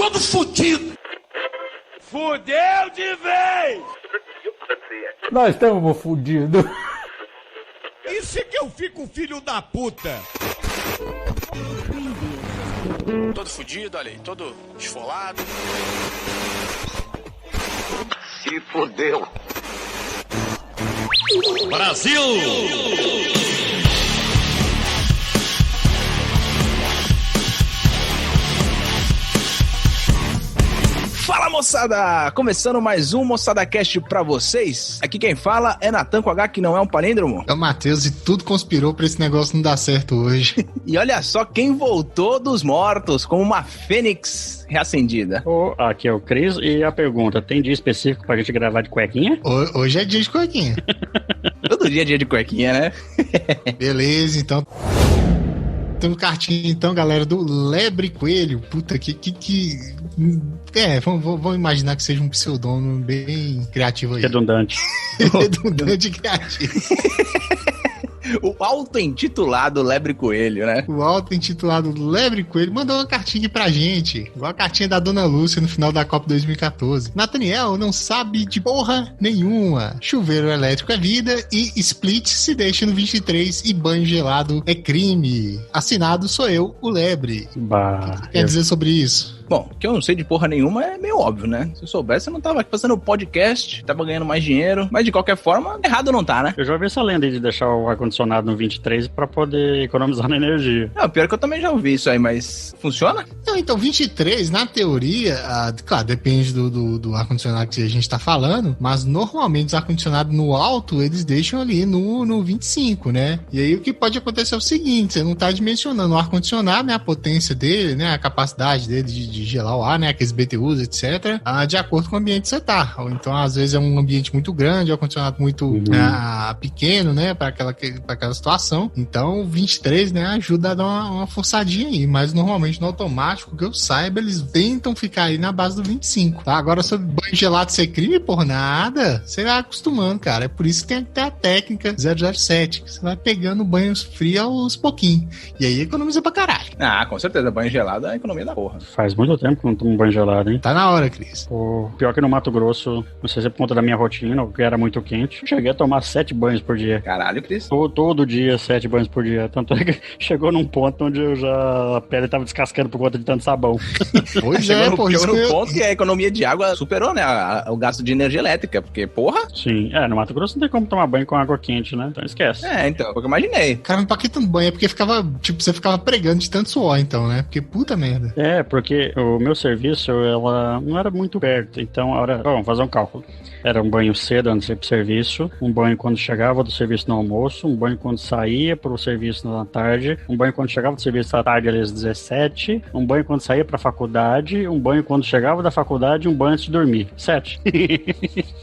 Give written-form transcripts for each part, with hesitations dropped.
todo fudido. Fudeu de vez! Nós estamos fudidos. Isso é que eu fico filho da puta. Todo fudido, olha aí, todo esfolado. Se fudeu. Brasil! Fala, moçada! Começando mais um Moçada Cast pra vocês. Aqui quem fala é Natan com H, que não é um palíndromo. É o Matheus e tudo conspirou pra esse negócio não dar certo hoje. E olha só quem voltou dos mortos, como uma fênix reacendida. Aqui é o Cris e a pergunta, tem dia específico pra gente gravar de cuequinha? Hoje é dia de cuequinha. Todo dia é dia de cuequinha, né? Beleza, então... Temos cartinha, então, galera, do Lebre Coelho. Puta, vamos imaginar que seja um pseudônimo bem criativo aí. Redundante. Redundante e criativo. O auto-intitulado Lebre Coelho, né? O auto-intitulado Lebre Coelho mandou uma cartinha pra gente. Igual a cartinha da Dona Lúcia no final da Copa 2014. Nathaniel não sabe de porra nenhuma. Chuveiro elétrico é vida e split se deixa no 23 e banho gelado é crime. Assinado sou eu, o Lebre. Bah, o que quer dizer sobre isso? Bom, que eu não sei de porra nenhuma é meio óbvio, né? Se eu soubesse, eu não tava aqui fazendo podcast, tava ganhando mais dinheiro, mas de qualquer forma, errado não tá, né? Eu já ouvi essa lenda aí de deixar o ar-condicionado no 23 pra poder economizar na energia. Não, pior que eu também já ouvi isso aí, mas funciona? Não, então 23, na teoria, claro, depende do ar-condicionado que a gente tá falando, mas normalmente os ar-condicionados no alto, eles deixam ali no 25, né? E aí o que pode acontecer é o seguinte, você não tá dimensionando o ar-condicionado, né? A potência dele, né? A capacidade dele de gelar o ar, né? Aqueles BTUs, etc. De acordo com o ambiente que você tá. Ou então, às vezes, é um ambiente muito grande, ar-condicionado muito pequeno, né? Para aquela situação. Então, 23, né? Ajuda a dar uma forçadinha aí. Mas, normalmente, no automático, que eu saiba, eles tentam ficar aí na base do 25, tá? Agora, sobre banho gelado ser crime, por nada, você vai acostumando, cara. É por isso que tem que ter a técnica 007, que você vai pegando banhos frios aos pouquinhos. E aí, economiza pra caralho. Ah, com certeza. Banho gelado é a economia da porra. Faz muito tempo que não tomo banho gelado, hein? Tá na hora, Cris. Pior que no Mato Grosso, não sei se é por conta da minha rotina, que era muito quente, eu cheguei a tomar 7 banhos por dia. Caralho, Cris. Todo dia, 7 banhos por dia. Tanto é que chegou num ponto onde a pele tava descascando por conta de tanto sabão. Pois chegou no ponto que a economia de água superou, né? O gasto de energia elétrica, porque, porra... Sim, no Mato Grosso não tem como tomar banho com água quente, né? Então esquece. Então, foi o que eu imaginei. Cara, pra que tanto banho? É porque você ficava pregando de tanto suor, então, né? Porque puta merda. Porque o meu serviço, ela não era muito perto, então, vamos fazer um cálculo. Era um banho cedo antes de ir pro serviço, um banho quando chegava do serviço no almoço, um banho quando saía pro serviço na tarde, um banho quando chegava do serviço à tarde, às 17, um banho quando saía pra faculdade, um banho quando chegava da faculdade, um banho antes de dormir. 7.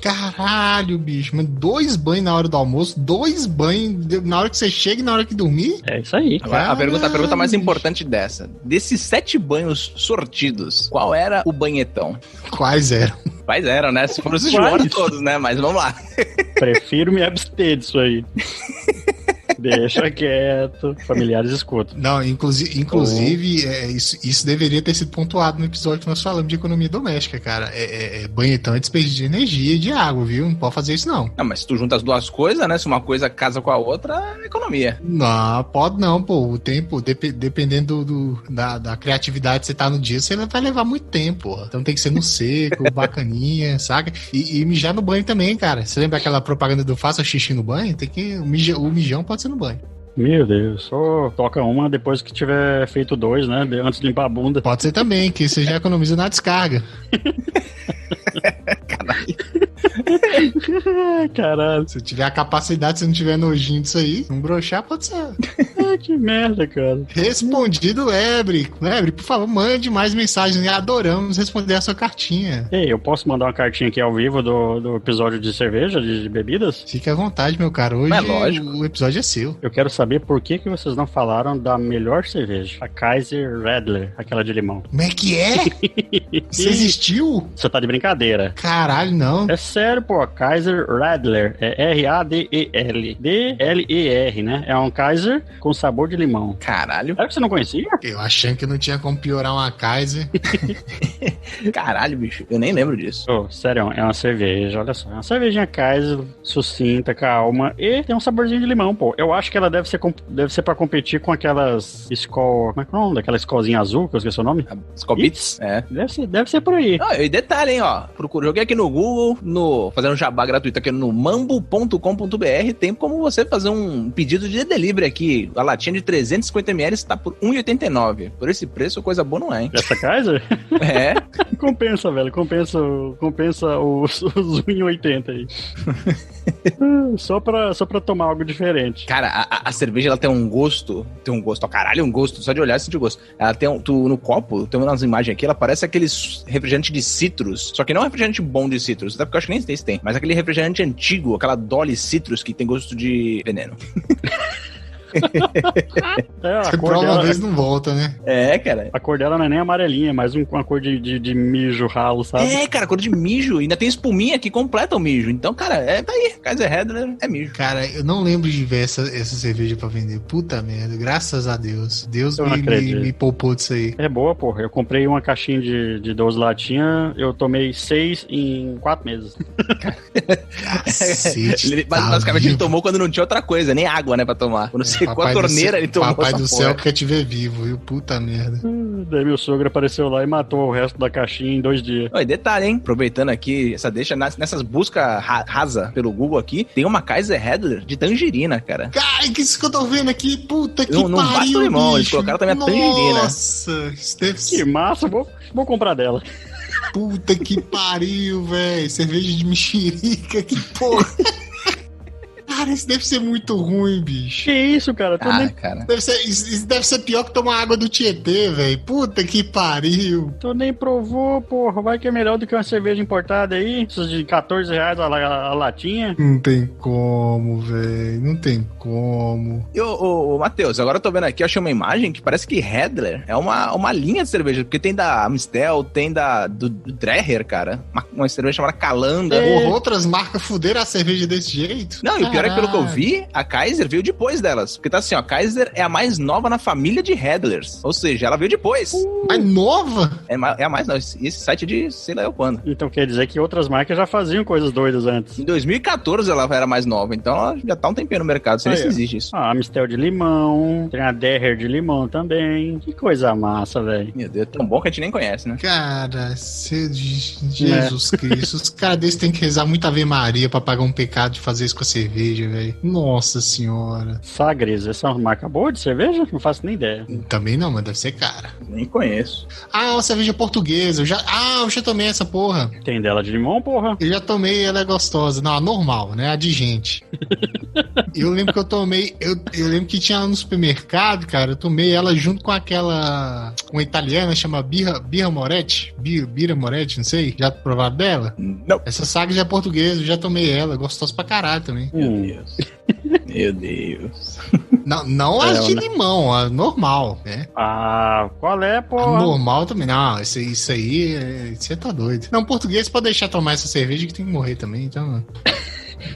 Caralho, bicho, mas 2 banhos na hora do almoço, 2 banhos na hora que você chega e na hora que dormir? É isso aí. Agora, a pergunta mais importante dessa, desses 7 banhos sortidos, qual era o banhetão? Quais eram? Quais eram, né? Se foram os de todos, né? Mas vamos lá. Prefiro me abster disso aí. Deixa quieto, familiares escutam. Não, inclusive isso deveria ter sido pontuado no episódio que nós falamos de economia doméstica, cara. Banhetão é desperdício de energia e de água, viu? Não pode fazer isso, não. Não, mas se tu junta as duas coisas, né? Se uma coisa casa com a outra, é economia. Não, pode não, pô. O tempo, dependendo da criatividade que você tá no dia, você vai levar muito tempo, pô. Então tem que ser no seco, bacaninha, saca? E mijar no banho também, cara. Você lembra aquela propaganda do faça xixi no banho? Tem que... O mijão pode ser no banho. Meu Deus, só toca uma depois que tiver feito 2, né? Antes de limpar a bunda. Pode ser também, que você já economiza na descarga. Caralho. Se tiver a capacidade, se não tiver nojinho disso aí, não broxar, pode ser. Que merda, cara. Respondido, Lebre. Lebre, por favor, mande mais mensagens. Adoramos responder a sua cartinha. Ei, eu posso mandar uma cartinha aqui ao vivo do episódio de cerveja, de bebidas? Fique à vontade, meu cara. Hoje o episódio é seu. Eu quero saber por que vocês não falaram da melhor cerveja. A Kaiser Radler, aquela de limão. Como é que é? Isso existiu? Você tá de brincadeira. Caralho, não. É sério, pô. Kaiser Radler. É R-A-D-E-L. D-L-E-R, né? É um Kaiser com sabor de limão. Caralho. Era que você não conhecia? Eu achando que não tinha como piorar uma Kaiser. Caralho, bicho. Eu nem lembro disso. Oh, sério, é uma cerveja, olha só. É uma cervejinha Kaiser, sucinta, calma, e tem um saborzinho de limão, pô. Eu acho que ela deve ser pra competir com aquelas Skol... Como é que é o nome? Daquela Skolzinha azul, que eu esqueci o nome? Skol Beats? É. Deve ser por aí. Ah, e detalhe, hein, ó. Joguei aqui no Google, fazendo um jabá gratuito aqui no mambo.com.br, tem como você fazer um pedido de delivery aqui. A latinha de 350ml está por R$1,89. Por esse preço, coisa boa não é, hein? Essa Kaiser? É. Compensa, velho. Compensa os 1,80 aí. Só pra tomar algo diferente. Cara, a cerveja, ela tem um gosto, ó, caralho, um gosto, só de olhar, sentir gosto. Ela tem no copo, tem umas imagens aqui, ela parece aqueles refrigerante de citrus, só que não é um refrigerante bom de citrus, até porque eu acho que nem sei se tem, mas aquele refrigerante antigo, aquela Dolly Citrus que tem gosto de veneno. Você prova uma vez não volta, né? É, cara. A cor dela não é nem amarelinha, é mais uma cor de mijo ralo, sabe? É, cara, cor de mijo. Ainda tem espuminha que completa o mijo. Então, cara, tá aí. Kaiser Redler é mijo. Cara, eu não lembro de ver essa cerveja pra vender. Puta merda, graças a Deus. Deus me poupou disso aí. É boa, porra. Eu comprei uma caixinha de 12 latinhas, eu tomei 6 em 4 meses. Cacete, basicamente ele tomou quando não tinha outra coisa, nem água, né, pra tomar. Quando secou a torneira, ele tomou. Papai do céu quer te ver vivo, viu? Puta merda. Daí meu sogro apareceu lá e matou o resto da caixinha em 2 dias. E detalhe, hein? Aproveitando aqui, essa deixa nessas buscas rasa pelo Google aqui, tem uma Kaiser Redler de tangerina, cara. Cara, que isso que eu tô vendo aqui? Puta que não pariu, basta o limão, bicho. eles colocaram também a tangerina. Nossa, isso deve ser... Que massa, vou comprar dela. Puta que pariu, velho. Cerveja de mexerica, que porra. Cara, isso deve ser muito ruim, bicho. Que isso, cara? Cara. Isso deve ser pior que tomar água do Tietê, velho. Puta que pariu. Tu nem provou, porra. Vai que é melhor do que uma cerveja importada aí. Essas de R$14 a latinha. Não tem como, velho. Não tem como. E ô, Matheus, agora eu tô vendo aqui, eu achei uma imagem que parece que Redler é uma linha de cerveja, porque tem da Amstel, tem do Dreher, cara. Uma cerveja chamada Calanda. Porra, outras marcas fuderam a cerveja desse jeito? Não, e o pior é que pelo que eu vi, a Kaiser veio depois delas. Porque tá assim, ó, a Kaiser é a mais nova na família de Redlers. Ou seja, ela veio depois. Mais nova? É a mais nova. Esse site é de sei lá eu quando. Então quer dizer que outras marcas já faziam coisas doidas antes. Em 2014 ela era mais nova, então ela já tá um tempinho no mercado. Sei nem se existe isso. A Amstel de limão, tem a Dreher de limão também. Que coisa massa, velho. Meu Deus, é tão bom que a gente nem conhece, né? Cara, Jesus Cristo. Os caras desses têm que rezar muito Ave Maria pra pagar um pecado de fazer isso com a cerveja, velho. Nossa senhora. Sagres, essa é uma marca boa de cerveja? Não faço nem ideia. Também não, mas deve ser cara. Nem conheço. Ah, uma cerveja portuguesa. Eu já tomei essa porra. Tem dela de limão, porra? Eu já tomei, ela é gostosa. Não, a normal, né? A de gente. Eu lembro que eu tomei. Eu lembro que tinha ela no supermercado, cara. Eu tomei ela junto com aquela. Uma italiana chama Birra Moretti. Birra Moretti, não sei. Já provaram dela? Não. Essa saga já é portuguesa, eu já tomei ela. Gostosa pra caralho também. Meu Deus. Meu Deus. Não as de limão, a normal, né? Ah, qual é, porra? A normal também. Não, isso aí, você tá doido. Não, português pode deixar tomar essa cerveja que tem que morrer também, então...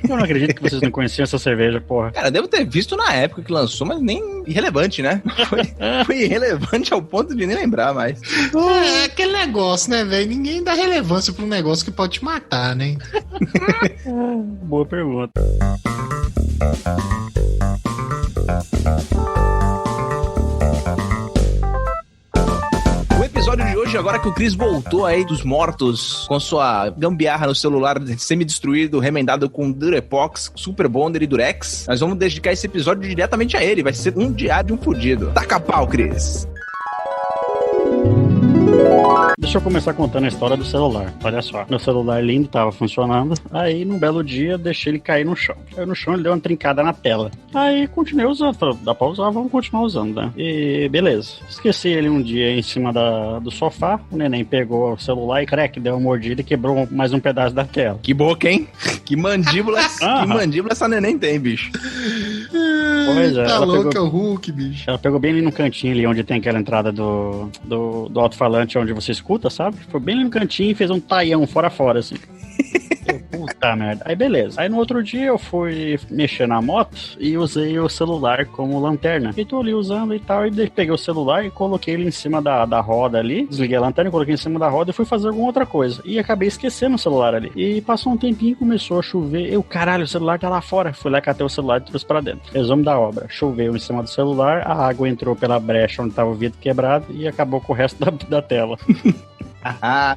Eu não acredito que vocês não conheciam essa cerveja, porra. Cara, devo ter visto na época que lançou, mas nem irrelevante, né? Foi irrelevante ao ponto de nem lembrar mais. É aquele negócio, né, velho? Ninguém dá relevância pra um negócio que pode te matar, né? Boa pergunta. O episódio de hoje, agora que o Chris voltou aí dos mortos com sua gambiarra no celular semi-destruído, remendado com Durepox, Super Bonder e Durex, nós vamos dedicar esse episódio diretamente a ele. Vai ser um diário de um fudido. Taca pau, Chris! Deixa eu começar contando a história do celular. Olha só, meu celular lindo tava funcionando. Aí, num belo dia, deixei ele cair no chão. Caiu no chão, ele deu uma trincada na tela. Aí, continuei usando. Falei, dá pra usar, vamos continuar usando, né? E beleza. Esqueci ele um dia em cima do sofá. O neném pegou o celular e, crack, deu uma mordida e quebrou mais um pedaço da tela. Que boca, hein? Que mandíbula essa neném tem, bicho. Pois é. Tá louco, é o Hulk, bicho. Ela pegou bem ali no cantinho ali, onde tem aquela entrada do alto-falante onde você escuta, sabe? Foi bem ali no cantinho e fez um taião fora, assim. Puta merda. Aí beleza. Aí no outro dia eu fui mexer na moto e usei o celular como lanterna. E tô ali usando e tal, e peguei o celular e coloquei ele em cima da roda ali, desliguei a lanterna, coloquei em cima da roda e fui fazer alguma outra coisa. E acabei esquecendo o celular ali. E passou um tempinho, começou a chover. Eu, caralho, o celular tá lá fora. Fui lá, catei o celular e trouxe pra dentro. Resumo da obra. Choveu em cima do celular, a água entrou pela brecha onde tava o vidro quebrado e acabou com o resto da tela.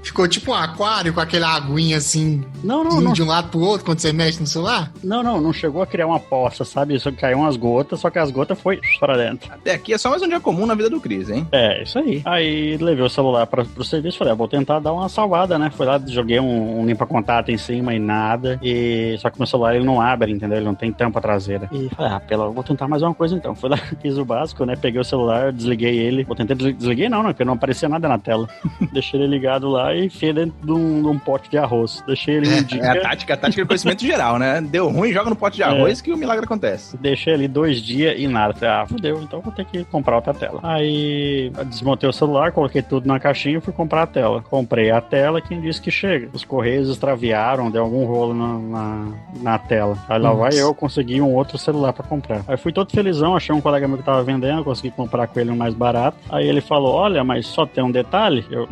Ficou tipo um aquário com aquela aguinha assim, Não. de um lado pro outro quando você mexe no celular? Não chegou a criar uma poça, sabe? Só caiu umas gotas, só que as gotas foi para dentro. Até aqui é só mais um dia comum na vida do Cris, hein? É, isso aí. Aí levei o celular pro serviço, falei, vou tentar dar uma salvada, né? Fui lá, joguei um limpa-contato em cima e nada. Só que meu celular ele não abre, entendeu? Ele não tem tampa traseira. E falei, vou tentar mais uma coisa então. Fui lá, fiz o básico, né? Peguei o celular, desliguei ele. Vou tentar desliguei não, porque não aparecia nada na tela. Deixei ele ligado lá e enfiei dentro de um pote de arroz. Deixei ele um dia. A tática é conhecimento geral, né? Deu ruim, joga no pote de arroz que o milagre acontece. Deixei ali 2 dias e nada. Falei, fudeu, então vou ter que comprar outra tela. Aí desmontei o celular, coloquei tudo na caixinha e fui comprar a tela. Comprei a tela, quem disse que chega? Os correios extraviaram, deu algum rolo na tela. Aí lá vai eu consegui um outro celular pra comprar. Aí fui todo felizão, achei um colega meu que tava vendendo, consegui comprar com ele um mais barato. Aí ele falou, olha, mas só tem um detalhe. Eu,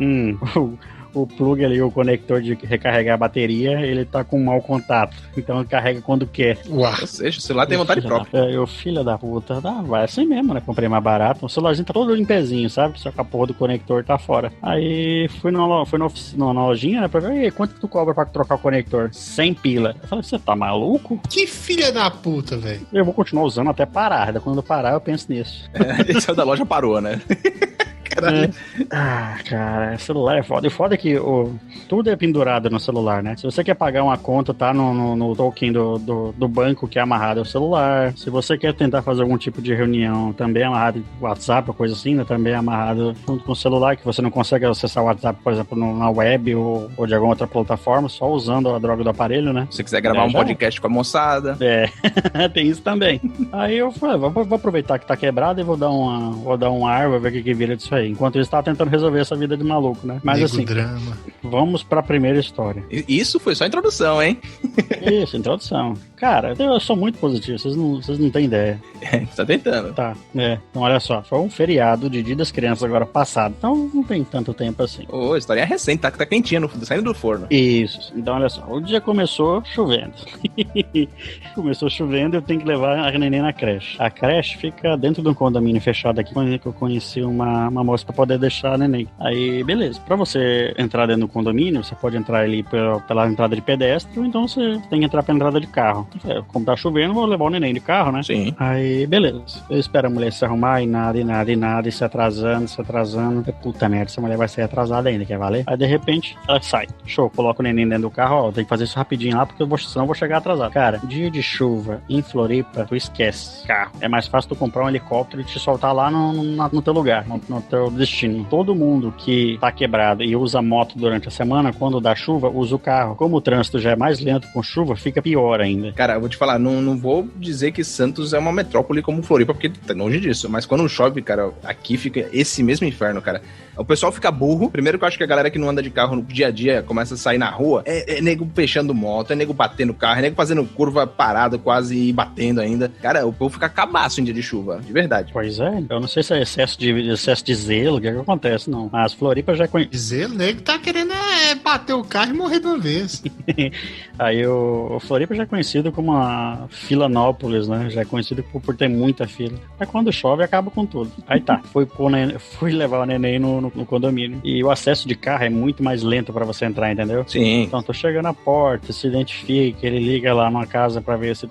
o plug ali, o conector de recarregar a bateria, ele tá com mau contato. Então ele carrega quando quer. Ou seja, o celular tem vontade própria. Filho da puta, vai assim mesmo, né? Comprei mais barato. O celularzinho tá todo limpezinho, sabe? Só que a porra do conector tá fora. Aí fui na lojinha, né? Pra ver, quanto que tu cobra pra trocar o conector? 100 pila. Eu falei, você tá maluco? Que filha da puta, velho. Eu vou continuar usando até parar. Quando eu parar, eu penso nisso. Esse é da loja parou, né? Caralho. Cara, celular é foda. E foda é que tudo é pendurado no celular, né? Se você quer pagar uma conta, tá no token do banco que é amarrado ao celular. Se você quer tentar fazer algum tipo de reunião, também é amarrado WhatsApp ou coisa assim, né? Também é amarrado junto com o celular, que você não consegue acessar o WhatsApp, por exemplo, na web ou de alguma outra plataforma, só usando a droga do aparelho, né? Se você quiser gravar um podcast com a moçada. Tem isso também. Aí eu falei, vou aproveitar que tá quebrado e vou dar um ar, vou ver o que vira disso aí. Enquanto isso, tava tentando resolver essa vida de maluco, né? Mas assim, drama. Vamos pra primeira história. Isso foi só a introdução, hein? Isso, introdução. Cara, eu sou muito positivo, vocês não têm ideia. Você tá tentando. Tá, então olha só, foi um feriado de Dia das Crianças agora passado, então não tem tanto tempo assim. A história é recente, tá quentinha, saindo do forno. Isso, então olha só, o dia começou chovendo. Começou chovendo, eu tenho que levar a neném na creche. A creche fica dentro de um condomínio fechado aqui, que eu conheci uma moça pra poder deixar a neném. Aí, beleza, pra você entrar dentro do condomínio, você pode entrar ali pela entrada de pedestre, ou então você tem que entrar pela entrada de carro. Como tá chovendo, vou levar o neném de carro, né? Sim. Aí, beleza. Eu espero a mulher se arrumar e nada, e se atrasando. Puta merda, essa mulher vai sair atrasada ainda, quer valer? Aí, de repente, ela sai. Show, coloca o neném dentro do carro, tem que fazer isso rapidinho lá, porque senão eu vou chegar atrasado. Cara, dia de chuva em Floripa, tu esquece carro. É mais fácil tu comprar um helicóptero e te soltar lá no teu lugar, no teu destino. Todo mundo que tá quebrado e usa moto durante a semana, quando dá chuva, usa o carro. Como o trânsito já é mais lento com chuva, fica pior ainda. Cara, eu vou te falar, não vou dizer que Santos é uma metrópole como Floripa, porque tá longe disso. Mas quando chove, cara, aqui fica esse mesmo inferno, cara. O pessoal fica burro. Primeiro que eu acho que a galera que não anda de carro no dia a dia começa a sair na rua. É nego fechando moto, é nego batendo carro, é nego fazendo curva parado quase e batendo ainda. Cara, o povo fica cabaço em dia de chuva, de verdade. Pois é, eu não sei se é excesso de zelo, o que acontece, não. Mas Floripa já conhece. Zelo, nego tá querendo bater o carro e morrer de uma vez. Aí o Floripa já é conhecido como a Filanópolis, né? Já é conhecido por ter muita fila. Aí quando chove, acaba com tudo. Aí tá, fui levar o neném no condomínio. E o acesso de carro é muito mais lento pra você entrar, entendeu? Sim. Então tô chegando à porta, se identifica, ele liga lá numa casa pra ver se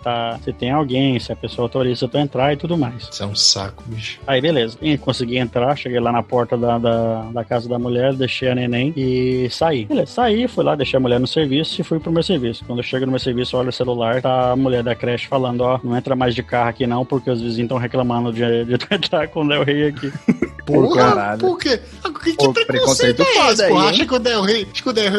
tem alguém, se a pessoa autoriza pra entrar e tudo mais. Isso é um saco, bicho. Aí beleza, consegui entrar, cheguei lá na porta da casa da mulher, deixei a neném e saí. Beleza, saí, fui lá, deixei a mulher no serviço e fui pro meu serviço. Quando eu chego no meu serviço, olho o celular, tá a mulher da creche falando, não entra mais de carro aqui não, porque os vizinhos estão reclamando de entrar com o Del Rey aqui. Porra, por quê? Que preconceito é esse, pô? Acha que o Del Rey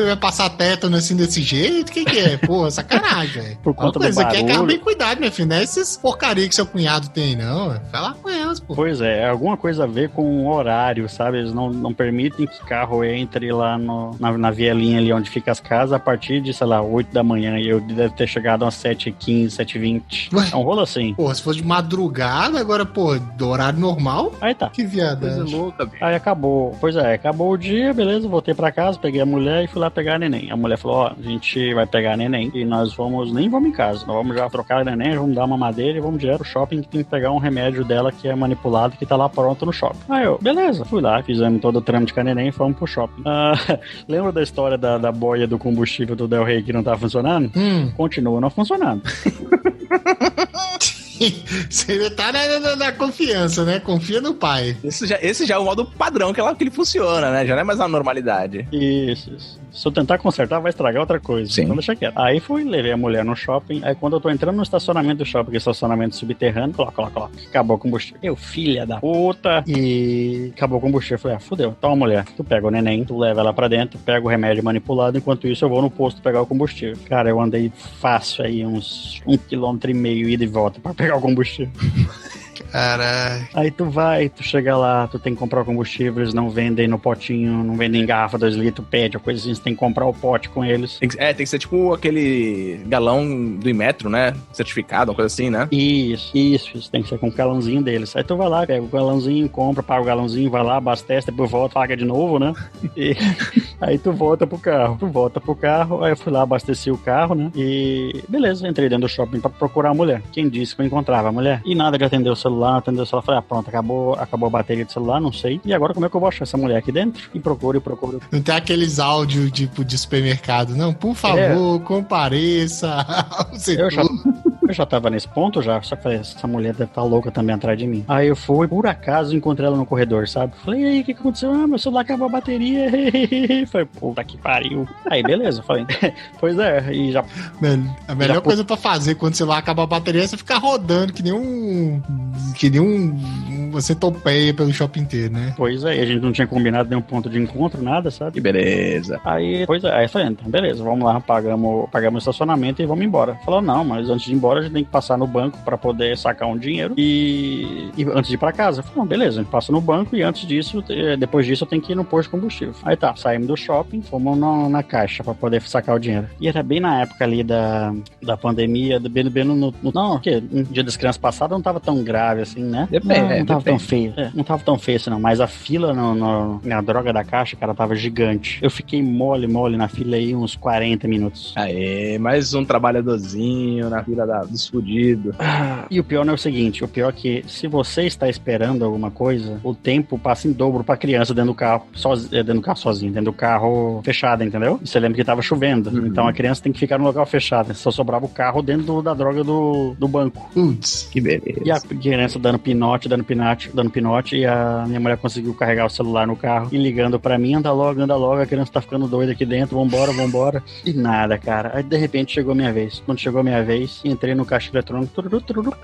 vai passar tétano assim desse jeito? O que é? Pô, sacanagem, velho. Por conta do barulho. Aqui é bem cuidado, meu filho. Não é esses porcaria que seu cunhado tem, não. Vai lá com elas, pô. Pois é alguma coisa a ver com o horário, sabe? Eles não permitem que carro entre lá na vielinha ali onde fica as casas a partir de, sei lá, 8 da manhã. E eu deve ter chegado às 7h15, 7h20. É um rolo assim. Pô, se fosse de madrugada, agora, pô, do horário normal. Aí tá. Que viadagem. Coisa louca, bicho. Aí acabou. Pois é, acabou o dia, beleza, voltei pra casa, peguei a mulher e fui lá pegar a neném. A mulher falou, a gente vai pegar a neném e nós nem vamos em casa. Nós vamos já trocar a neném, vamos dar uma madeira e vamos direto ao shopping que tem que pegar um remédio dela que é manipulado que tá lá pronto no shopping. Aí eu, beleza, fui lá, fizemos todo o trâmite com a neném e fomos pro shopping. Lembra da história da boia do combustível do Del Rey que não tá funcionando? Continua não funcionando. Você tá na confiança, né? Confia no pai. Esse já é o modo padrão que ele funciona, né? Já não é mais uma normalidade. Isso. Se eu tentar consertar, vai estragar outra coisa. Sim. Então deixa quieto. Aí levei a mulher no shopping. Aí quando eu tô entrando no estacionamento do shopping, que é estacionamento subterrâneo, coloca. Acabou o combustível. Eu, filha da puta. E acabou o combustível. Eu falei, fudeu. Então, mulher, tu pega o neném, tu leva ela pra dentro, pega o remédio manipulado. Enquanto isso, eu vou no posto pegar o combustível. Cara, eu andei fácil aí uns 1,5 km ida e volta pra pegar o combustível. Caralho. Aí tu chega lá, tu tem que comprar o combustível, eles não vendem no potinho, não vendem em garrafa 2 litros, pede, coisa assim, você tem que comprar o pote com eles. Tem que ser tipo aquele galão do Inmetro, né? Certificado, uma coisa assim, né? Isso. Tem que ser com o galãozinho deles. Aí tu vai lá, pega o galãozinho, compra, paga o galãozinho, vai lá, abastece, depois volta, paga de novo, né? E aí tu volta pro carro. Aí eu fui lá, abasteci o carro, né? E beleza, entrei dentro do shopping pra procurar a mulher. Quem disse que eu encontrava a mulher? E nada de atender o celular. Falei, pronto, acabou a bateria do celular, não sei. E agora como é que eu vou achar essa mulher aqui dentro? E procuro. Não tem aqueles áudios tipo de supermercado, não? Por favor, compareça ao setor. Eu já tava nesse ponto já, só que falei, essa mulher deve estar louca também atrás de mim. Aí eu fui, por acaso, encontrei ela no corredor, sabe? Falei, e aí, o que aconteceu? Meu celular acabou a bateria. Falei, puta que pariu. Aí, beleza, falei, pois é, e já... A melhor coisa pra fazer quando o celular acaba a bateria é você ficar rodando que nem você topeia pelo shopping inteiro, né? Pois é, a gente não tinha combinado nenhum ponto de encontro, nada, sabe? Que beleza. Aí, pois é, aí eu falei, então, beleza, vamos lá, pagamos o estacionamento e vamos embora. Falou, não, mas antes de ir embora a gente tem que passar no banco pra poder sacar um dinheiro e antes de ir pra casa. Eu falei, não, beleza, a gente passa no banco e antes disso, depois disso eu tenho que ir no posto de combustível. Aí tá, saímos do shopping, fomos na caixa pra poder sacar o dinheiro. E era bem na época ali da pandemia, bem não, porque no dia das crianças passado não tava tão grave assim, né? Não tava tão feio. Não tava tão feio assim, não. Mas a fila na droga da caixa, cara, tava gigante. Eu fiquei mole na fila aí uns 40 minutos. Aê, mais um trabalhadorzinho na fila dos fudidos. E o pior não é o seguinte, o pior é que se você está esperando alguma coisa, o tempo passa em dobro pra criança dentro do carro sozinho, dentro do carro fechado, entendeu? E você lembra que tava chovendo, então a criança tem que ficar no local fechado, só sobrava o carro dentro da droga do banco. Putz, que beleza. E a criança dando pinote, e a minha mulher conseguiu carregar o celular no carro e ligando pra mim, anda logo, a criança tá ficando doida aqui dentro, vambora. E nada, cara. Aí de repente chegou a minha vez. Quando chegou a minha vez, entrei no caixa eletrônico,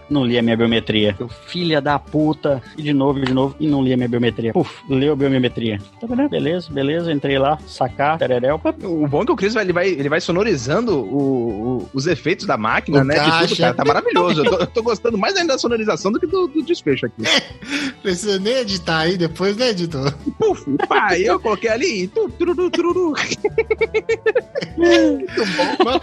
não li a minha biometria. Eu, filha da puta, e de novo, e não li a minha biometria. Puf, leu a biometria. Tá vendo? Beleza, entrei lá, sacar, tereréu. O bom é que o Chris ele vai sonorizando os efeitos da máquina, né? De tudo, cara. Tá maravilhoso. Eu tô gostando mais ainda da sonorização do que do desfecho aqui. Precisa nem editar aí depois, né, editor? Puf, pá, eu coloquei ali. Tururu. Muito bom.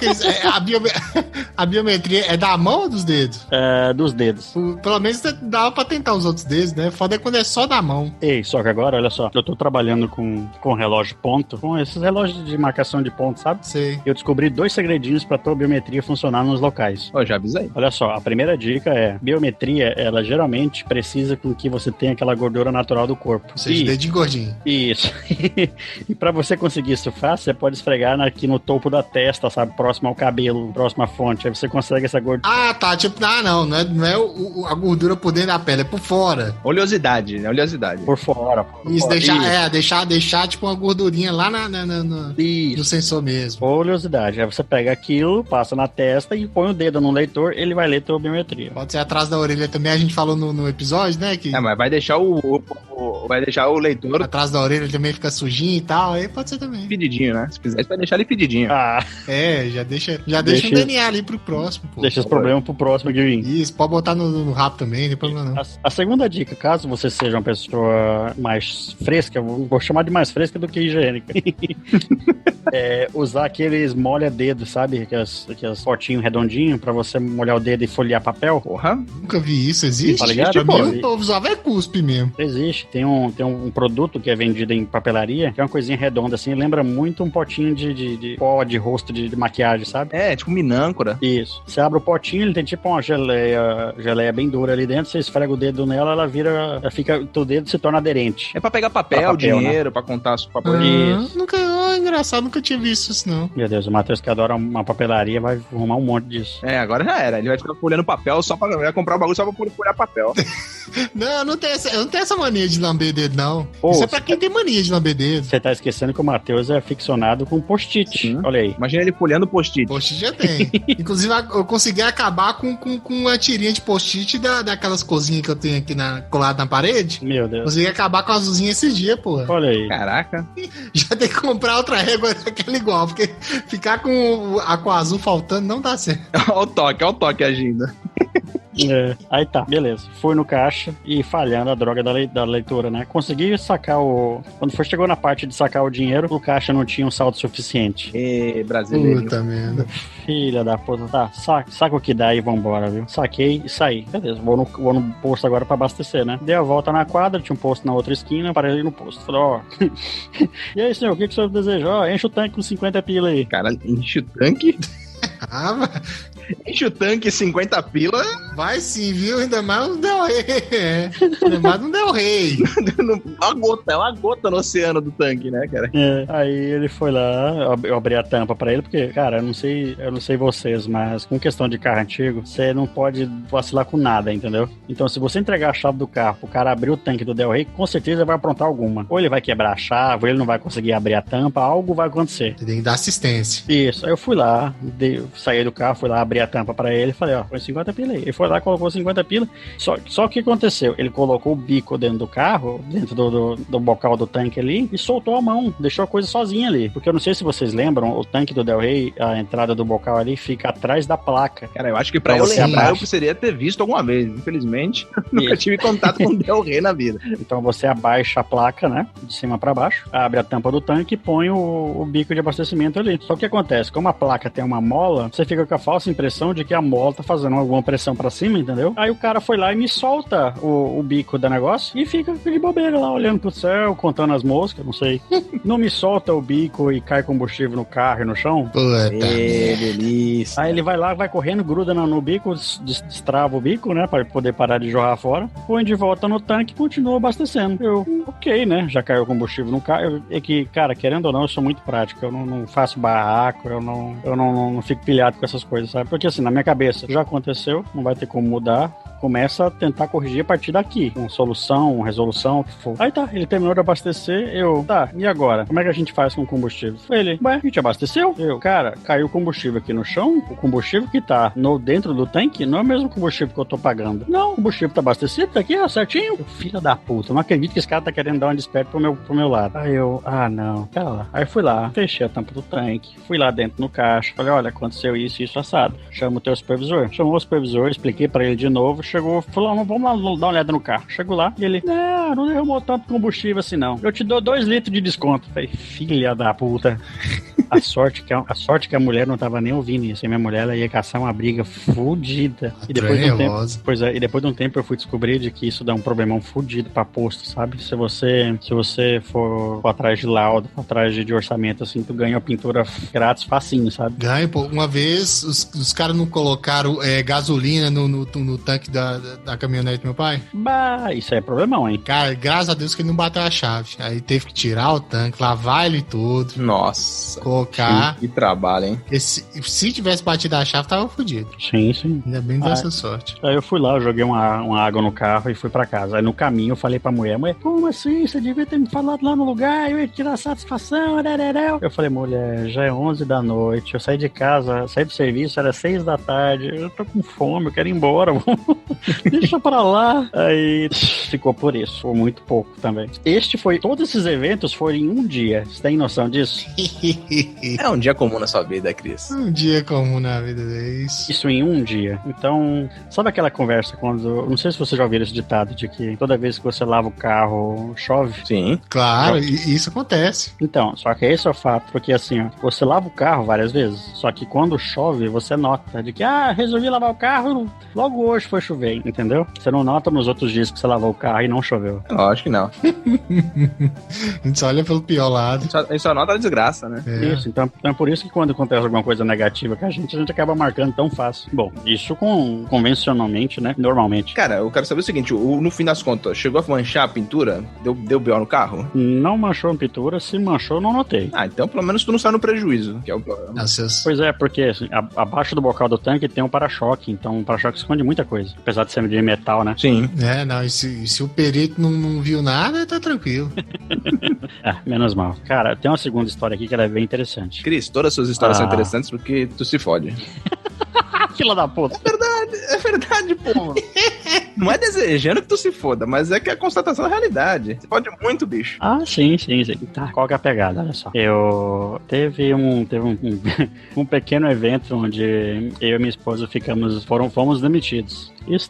A biometria é da mão ou dos dedos? É, dos dedos. Pelo menos dava pra tentar os outros dedos, né? Foda é quando é só da mão. Ei, só que agora, olha só, eu tô trabalhando com relógio ponto, com esses relógios de marcação de ponto, sabe? Sei. Eu descobri 2 segredinhos pra tua biometria funcionar nos locais. Eu já avisei. Olha só, a primeira dica é, biometria, ela geralmente precisa com que você tenha aquela gordura natural do corpo. Ou seja, dedinho gordinho. Isso. E pra você conseguir isso fácil, você pode esfregar aqui no topo da testa, sabe? Próximo ao cabelo, próximo à fonte. Aí você consegue essa gordura. Ah, tá. Tipo, não é a gordura por dentro da pele, é por fora. Oleosidade, né? Oleosidade. Por fora. Isso, deixar tipo uma gordurinha lá no sensor mesmo. Oleosidade. Aí você pega aquilo, passa na testa e põe o dedo no leitor, ele vai ler tua biometria. Pode ser atrás da orelha também, a gente falou no episódio, né? Que Mas vai deixar vai deixar o leitor atrás da orelha também fica sujinho e tal, aí pode ser também. pedidinho, né? Se quiser, vai deixar ele pedidinho. Já deixa Deixa- um DNA ali pro próximo, pô. Deixa esse problema pro próximo que vir. Isso, pode botar no rabo também, não tem problema não. A segunda dica, caso você seja uma pessoa mais fresca, vou chamar de mais fresca do que higiênica, é usar aqueles molha-dedos, sabe? Aqueles potinhos redondinhos pra você molhar o dedo e folhear papel. Porra. Nunca vi isso, existe? Tá ligado? Pra Pô, mim, o povo usava é cuspe mesmo. Existe, tem um produto que é vendido em papelaria, que é uma coisinha redonda assim, lembra muito um potinho de pó de rosto de maquiagem, sabe? É, tipo minâncora. Isso. Você abre o potinho, ele tem tipo uma geleia bem dura ali dentro, você esfrega o dedo nela, o dedo se torna aderente. É pra pegar papel, dinheiro, pra contar os papéis. Isso. Engraçado, nunca tinha visto isso não. Meu Deus, o Matheus que adora uma papelaria vai arrumar um monte disso. É, agora já era. Ele vai ficar folhando papel só pra... Vai comprar o bagulho só pra folhar papel. Não, eu não tenho essa mania de lamber dedo, não. Pô, isso é pra quem tem mania de lamber dedo. Você tá esquecendo que o Matheus é aficionado com post-it. Olha aí. Imagina ele folhando post-it. Post-it já tem. Inclusive, eu consegui acabar com uma tirinha de post-it daquelas cozinhas que eu tenho aqui colada na parede. Meu Deus. Consegui acabar com a azulzinha esses dias, pô. Olha aí. Caraca. Já tem que comprar outra régua daquela igual, porque ficar com a azul faltando não dá certo. Olha o toque agindo. Aí tá, beleza. Fui no caixa e falhando a droga da leitura, né? Consegui sacar Quando chegou na parte de sacar o dinheiro, o caixa não tinha um saldo suficiente. Brasileiro. Puta merda. Filha da puta, tá, saca o que dá e vambora, viu? Saquei e saí. Beleza, vou no posto agora pra abastecer, né? Dei a volta na quadra, tinha um posto na outra esquina, parei no posto. Falei, ó. E aí, senhor, o que o senhor deseja? Ó, enche o tanque com 50 pila aí. Cara, enche o tanque? Mas Enche o tanque 50 pila. vai sim, viu? Ainda mais não deu rei. Ainda mais não deu rei. É uma gota no oceano do tanque, né, cara? Aí ele foi lá, eu abri a tampa pra ele, porque, cara, eu não sei vocês, mas com questão de carro antigo, você não pode vacilar com nada, entendeu? Então, se você entregar a chave do carro pro cara abrir o tanque do Del Rey, com certeza ele vai aprontar alguma. Ou ele vai quebrar a chave, ou ele não vai conseguir abrir a tampa, algo vai acontecer. Você tem que dar assistência. Isso, aí eu fui lá, saí do carro, fui lá abrir a tampa pra ele e falei, ó, põe 50 pila aí. Ele foi lá, colocou 50 pila, só o que aconteceu? Ele colocou o bico dentro do carro, dentro do bocal do tanque ali, e soltou a mão, deixou a coisa sozinha ali. Porque eu não sei se vocês lembram, o tanque do Del Rey, a entrada do bocal ali, fica atrás da placa. Cara, eu acho que pra eu você lembrar, eu abaixa. precisaria ter visto alguma vez. Infelizmente, eu nunca tive contato com o Del Rey na vida. Então você abaixa a placa, né, de cima pra baixo, abre a tampa do tanque e põe o bico de abastecimento ali. Só que o que acontece? Como a placa tem uma mola, você fica com a falsa impressão de que a mola tá fazendo alguma pressão pra cima, entendeu? Aí o cara foi lá e me solta o bico do negócio e fica de bobeira lá, olhando pro céu, contando as moscas, não sei. Não me solta o bico e cai combustível no carro e no chão. Puta. Delícia. Aí ele vai lá, vai correndo, gruda no bico, destrava o bico, né, pra poder parar de jorrar fora, põe de volta no tanque e continua abastecendo. Ok, né, já caiu o combustível no carro. É que, cara, querendo ou não, eu sou muito prático, eu não faço barraco, eu não fico pilhado com essas coisas, sabe? Porque assim, na minha cabeça, já aconteceu, não vai ter como mudar. Começa a tentar corrigir a partir daqui. Uma solução, uma resolução, o que for. Aí tá, ele terminou de abastecer, tá, e agora? Como é que a gente faz com o combustível? Ele, a gente abasteceu? Cara, caiu o combustível aqui no chão, o combustível que tá dentro do tanque não é o mesmo combustível que eu tô pagando. Não, o combustível tá abastecido, tá aqui, ó, certinho. Filha da puta, não acredito que esse cara tá querendo dar um desperto pro meu lado. Aí não, pera lá. Aí fui lá, fechei a tampa do tanque, fui lá dentro no caixa, falei, olha, aconteceu isso assado. Chama o teu supervisor. Chamou o supervisor, expliquei pra ele de novo, chegou, falou, vamos lá dar uma olhada no carro. Chegou lá e ele, não derramou tanto combustível assim não. Eu te dou 2 litros de desconto. Falei, filha da puta. A sorte que a mulher não tava nem ouvindo isso. E minha mulher, ela ia caçar uma briga fudida. E depois de um tempo eu fui descobrir de que isso dá um problemão fudido pra posto, sabe? Se você for atrás de laudo, for atrás de orçamento, assim, tu ganha a pintura grátis facinho, sabe? Ganha, pô. Uma vez os caras não colocaram gasolina no tanque da caminhonete do meu pai? Bah, isso aí é problemão, hein? Cara, graças a Deus que ele não bateu a chave. Aí teve que tirar o tanque, lavar ele todo. Nossa. colocar. Que trabalho, hein? Se tivesse batido a chave, tava fudido. Sim, sim. Ainda bem dessa sorte. Aí eu fui lá, eu joguei uma água no carro e fui pra casa. Aí no caminho eu falei pra mulher, como assim? Você devia ter me falado lá no lugar, eu ia tirar satisfação, arararau. Eu falei, mulher, já é 11 da noite, eu saí de casa, saí do serviço, era 6 da tarde, eu tô com fome, eu quero ir embora, deixa pra lá. Aí ficou por isso, foi muito pouco também. Todos esses eventos foram em um dia, você tem noção disso? É um dia comum na sua vida, Cris. Um dia comum na vida deles. Isso em um dia. Então, sabe aquela conversa quando... Não sei se você já ouviu esse ditado de que toda vez que você lava o carro, chove? Sim. Claro, e isso acontece. Então, só que esse é o fato, porque assim, ó, você lava o carro várias vezes, só que quando chove, você nota de que, resolvi lavar o carro, logo hoje foi chover, entendeu? Você não nota nos outros dias que você lavou o carro e não choveu. Lógico que não. A gente só olha pelo pior lado. A gente só nota a desgraça, né? É. Isso, então é por isso que quando acontece alguma coisa negativa com a gente acaba marcando tão fácil. Bom, isso convencionalmente, né? Normalmente. Cara, eu quero saber o seguinte, no fim das contas, chegou a manchar a pintura? Deu B.O. no carro? Não manchou a pintura, se manchou, não notei. Então pelo menos tu não sai no prejuízo, que é o problema. Pois é, porque assim, abaixo do bocal do tanque tem um para-choque, então o para-choque esconde muita coisa, apesar de ser de metal, né? Sim. Não, e se o perito não viu nada, tá tranquilo. Menos mal. Cara, tem uma segunda história aqui que ela é bem interessante. Cris, todas as suas histórias são interessantes porque tu se fode. Fila da puta. É verdade, pô. Não é desejando que tu se foda, mas é que é a constatação da realidade. Você pode muito, bicho. Sim. Tá, qual que é a pegada? Olha só. Teve um pequeno evento onde eu e minha esposa fomos demitidos. Isso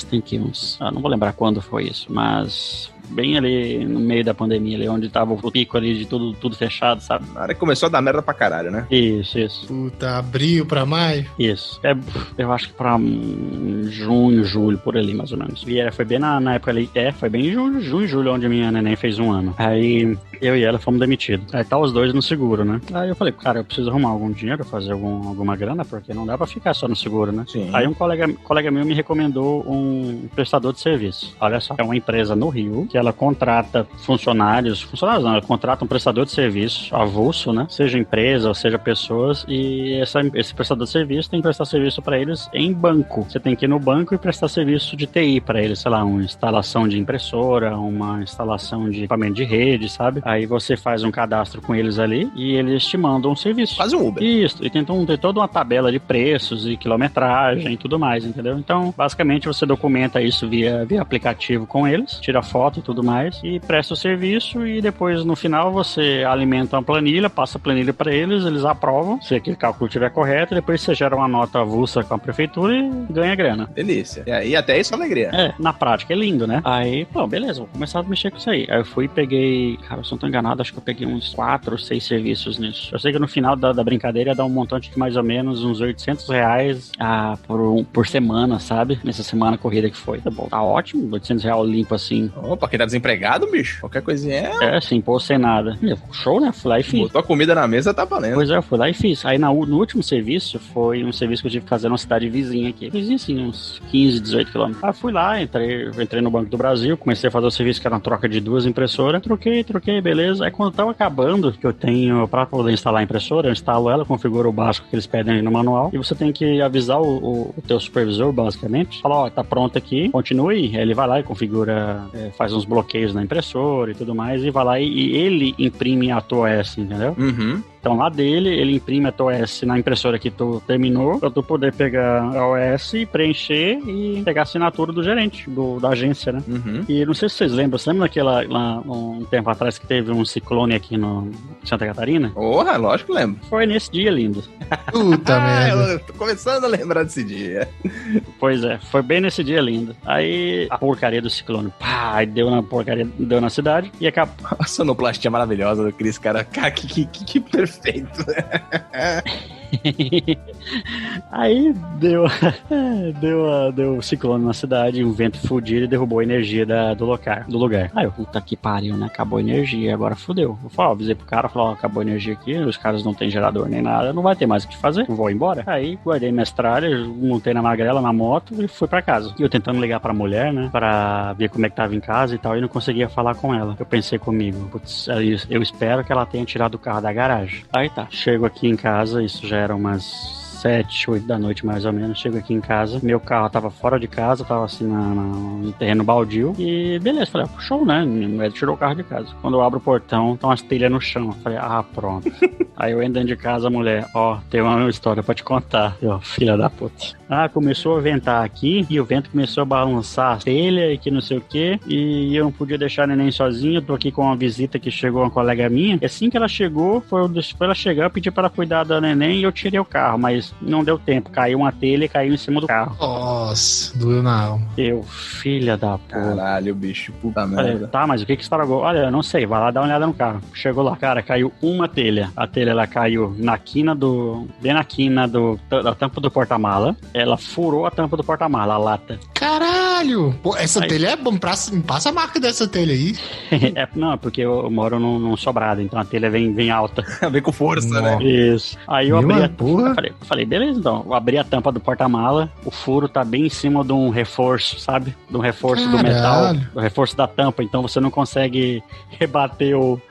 tem que não vou lembrar quando foi isso, mas bem ali no meio da pandemia, ali onde tava o pico ali de tudo fechado, sabe? Na hora que começou a dar merda pra caralho, né? Isso. Puta, abril pra maio? Isso. Eu acho que pra junho, julho, por ali, mais ou menos. E foi bem na época ali, foi bem em junho e julho, onde minha neném fez 1 ano. Aí eu e ela fomos demitidos. Aí tá os dois no seguro, né? Aí eu falei, cara, eu preciso arrumar algum dinheiro, fazer alguma grana, porque não dá pra ficar só no seguro, né? Sim. Aí um colega meu me recomendou um prestador de serviço. Olha só, é uma empresa no Rio, que ela contrata funcionários não, ela contrata um prestador de serviço avulso, né? Seja empresa ou seja pessoas, e esse prestador de serviço tem que prestar serviço pra eles em banco. Você tem que ir no banco e prestar serviço de TI pra eles, sei lá, uma instalação de impressora, uma instalação de equipamento de rede, sabe? Aí você faz um cadastro com eles ali e eles te mandam um serviço. Quase um Uber. Isso, e tem toda uma tabela de preços e quilometragem e tudo mais, entendeu? Então, basicamente, você documenta isso via aplicativo com eles, tira foto e tudo mais, e presta o serviço, e depois, no final, você alimenta uma planilha, passa a planilha para eles aprovam, se aquele cálculo estiver correto, depois você gera uma nota avulsa com a prefeitura e ganha grana. Delícia. E até isso é alegria. Na prática é lindo, né? Aí, beleza, vou começar a mexer com isso aí. Aí eu fui e peguei, cara, se eu não tô enganado, acho que eu peguei uns 4 ou 6 serviços nisso. Eu sei que no final da brincadeira ia dar um montante de mais ou menos uns R$800 por semana, sabe? Nessa semana corrida que foi. Tá bom, tá ótimo, R$800 limpo assim. Opa, quem tá desempregado, bicho? Qualquer coisinha sim, pô, sem nada. Show, né? Fui lá e fiz. Botou a comida na mesa, tá valendo. Pois é, eu fui lá e fiz. Aí no último serviço, foi um serviço que eu tive que fazer numa cidade vizinha aqui. Vizinha, assim, uns 15, 18 quilômetros. Aí fui lá, entrei no Banco do Brasil, comecei a fazer o serviço que era uma troca de 2 impressoras. Troquei, beleza. Aí quando tava acabando, que eu tenho pra poder instalar a impressora, eu instalo ela, configuro o básico que eles pedem aí no manual, e você tem que avisar o teu supervisor, basicamente. Fala, tá pronto aqui, continue. Aí ele vai lá e configura, faz uns bloqueios na impressora e tudo mais, e vai lá e ele imprime a tua OS, entendeu? Uhum. Então lá dele, ele imprime a tua OS na impressora que tu terminou, pra tu poder pegar a OS, preencher e pegar a assinatura do gerente, da agência, né? Uhum. E não sei se vocês lembram, você lembra lá um tempo atrás que teve um ciclone aqui no Santa Catarina? Porra, lógico que lembro. Foi nesse dia, lindo. Puta merda. Eu tô começando a lembrar desse dia. Pois é, foi bem nesse dia lindo. Aí a porcaria do ciclone, deu na cidade e acabou. A sonoplastia maravilhosa do Cris, cara. Cara, que perfeito. Aí deu ciclone na cidade, um vento fudido e derrubou a energia do lugar. Aí eu, puta que pariu, né? Acabou a energia, agora fudeu. Eu avisei pro cara, falei, acabou a energia aqui, os caras não tem gerador nem nada, não vai ter mais o que fazer, vou embora. Aí guardei minhas tralhas, montei na magrela, na moto e fui pra casa. E eu tentando ligar pra mulher, né? Pra ver como é que tava em casa e tal, e não conseguia falar com ela. Eu pensei comigo, putz, eu espero que ela tenha tirado o carro da garagem. Aí tá, chego aqui em casa, isso já era umas 7, 8 da noite mais ou menos, chego aqui em casa, meu carro tava fora de casa, tava assim no terreno baldio, e beleza, falei, show, né? Minha mulher tirou o carro de casa. Quando eu abro o portão, estão as telhas no chão. Falei, pronto. Aí eu entro dentro de casa, a mulher, tem uma história pra te contar. Eu, filha da puta. Começou a ventar aqui, e o vento começou a balançar a telha, e que não sei o que, e eu não podia deixar a neném sozinha, eu tô aqui com uma visita que chegou, uma colega minha, e assim que ela chegou, foi ela chegar, eu pedi pra ela cuidar da neném, e eu tirei o carro, mas não deu tempo, caiu uma telha e caiu em cima do carro. Nossa, doeu na alma. Eu, filha da puta. Caralho, bicho, puta Falei, merda. tá, mas o que estragou? Olha, eu não sei, vai lá dar uma olhada no carro. Chegou lá, cara, caiu uma telha. A telha, ela caiu bem na quina da tampa do porta-mala. Ela furou a tampa do porta-mala, a lata. Caralho! Pô, essa telha é bom, passa a marca dessa telha aí. Não, é porque eu moro num sobrado, então a telha vem alta. Vem com força, né? Isso. Aí eu abri falei, beleza, então. Eu abri a tampa do porta-mala, o furo tá bem em cima de um reforço, sabe? De um reforço do metal, do reforço da tampa, então você não consegue rebater o